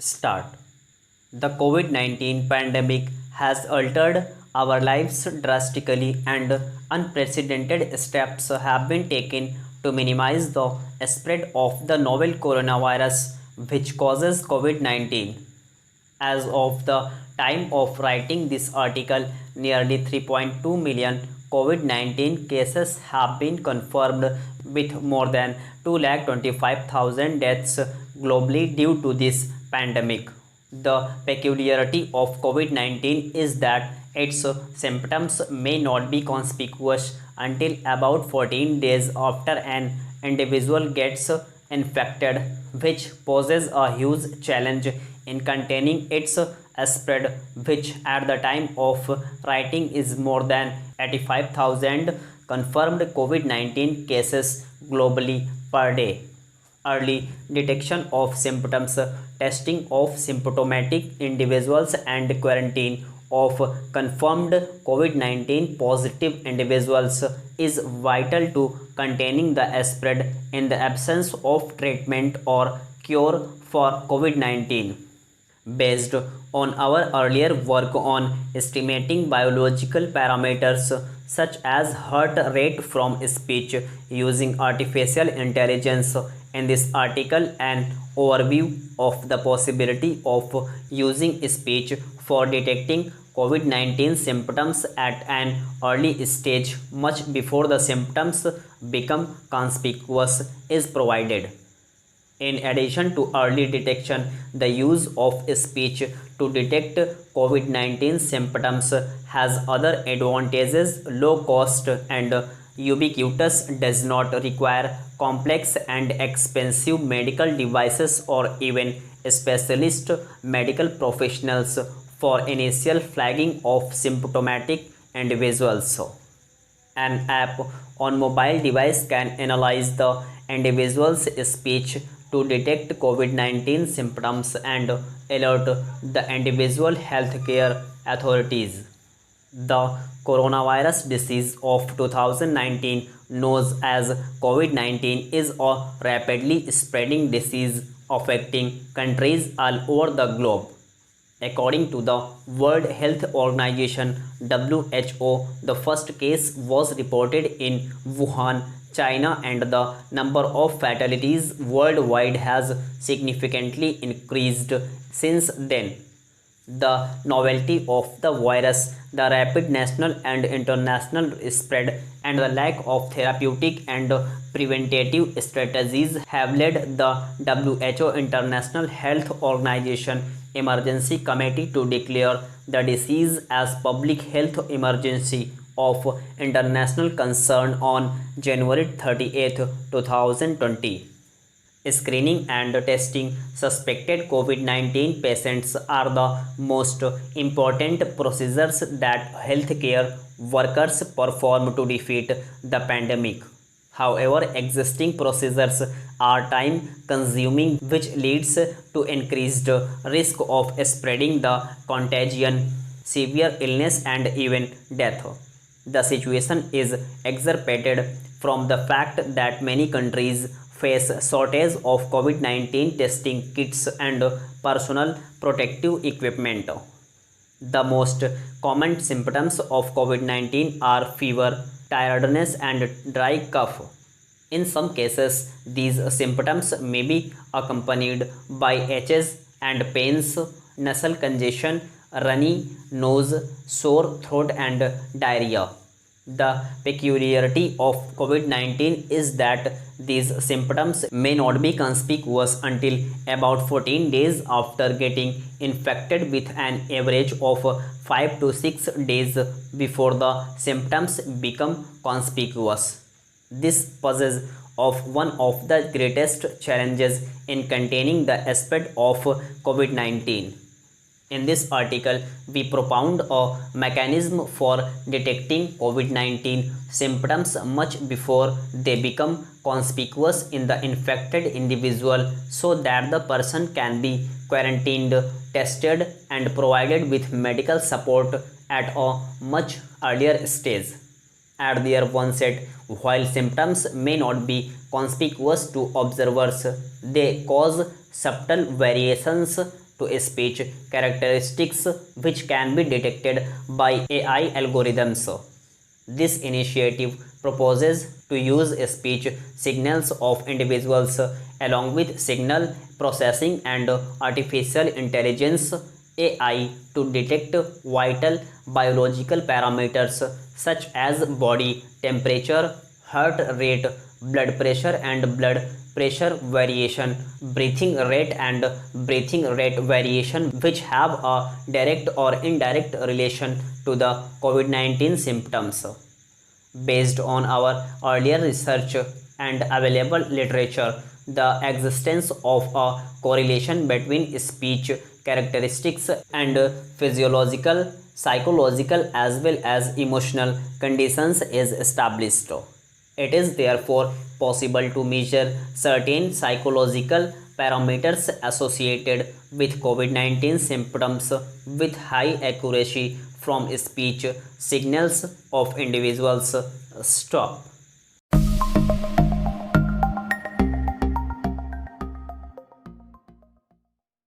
Start. The COVID-19 pandemic has altered our lives drastically, and unprecedented steps have been taken to minimize the spread of the novel coronavirus which causes COVID-19. As of the time of writing this article, nearly 3.2 million COVID-19 cases have been confirmed, with more than 225,000 deaths globally due to this pandemic. The peculiarity of COVID-19 is that its symptoms may not be conspicuous until about 14 days after an individual gets infected, which poses a huge challenge in containing its spread, which at the time of writing is more than 85,000 confirmed COVID-19 cases globally per day. Early detection of symptoms, testing of symptomatic individuals, and quarantine of confirmed COVID-19 positive individuals is vital to containing the spread in the absence of treatment or cure for COVID-19. Based on our earlier work on estimating biological parameters such as heart rate from speech using artificial intelligence, in this article an overview of the possibility of using speech for detecting COVID-19 symptoms at an early stage much before the symptoms become conspicuous is provided. In addition to early detection, the use of speech to detect COVID-19 symptoms has other advantages. Low cost and ubiquitous, does not require complex and expensive medical devices or even specialist medical professionals for initial flagging of symptomatic individuals. An app on mobile device can analyze the individual's speech to detect COVID-19 symptoms and alert the individual healthcare authorities. The coronavirus disease of 2019, known as COVID-19, is a rapidly spreading disease affecting countries all over the globe. According to the World Health Organization (WHO), the first case was reported in Wuhan, China, and the number of fatalities worldwide has significantly increased since then. The novelty of the virus, the rapid national and international spread, and the lack of therapeutic and preventative strategies have led the WHO International Health Organization Emergency Committee to declare the disease as public health emergency of international concern on January 30, 2020. Screening and testing suspected COVID-19 patients are the most important procedures that healthcare workers perform to defeat the pandemic. However, existing procedures are time consuming, which leads to increased risk of spreading the contagion, severe illness, and even death. The situation is exacerbated from the fact that many countries face shortage of COVID-19 testing kits and personal protective equipment. The most common symptoms of COVID-19 are fever, tiredness, and dry cough. In some cases, these symptoms may be accompanied by itches and pains, nasal congestion, runny nose, sore throat, and diarrhea. The peculiarity of COVID-19 is that these symptoms may not be conspicuous until about 14 days after getting infected, with an average of 5 to 6 days before the symptoms become conspicuous. This poses of one of the greatest challenges in containing the spread of COVID-19. In this article, we propound a mechanism for detecting COVID-19 symptoms much before they become conspicuous in the infected individual, so that the person can be quarantined, tested, and provided with medical support at a much earlier stage. At their onset, while symptoms may not be conspicuous to observers, they cause subtle variations to speech characteristics which can be detected by AI algorithms. This initiative proposes to use speech signals of individuals along with signal processing and artificial intelligence AI to detect vital biological parameters such as body temperature, heart rate, blood pressure and blood pressure variation, breathing rate and breathing rate variation, which have a direct or indirect relation to the COVID-19 symptoms. Based on our earlier research and available literature, the existence of a correlation between speech characteristics and physiological, psychological, as well as emotional conditions is established. It is therefore possible to measure certain psychological parameters associated with COVID-19 symptoms with high accuracy from speech signals of individuals. Stop.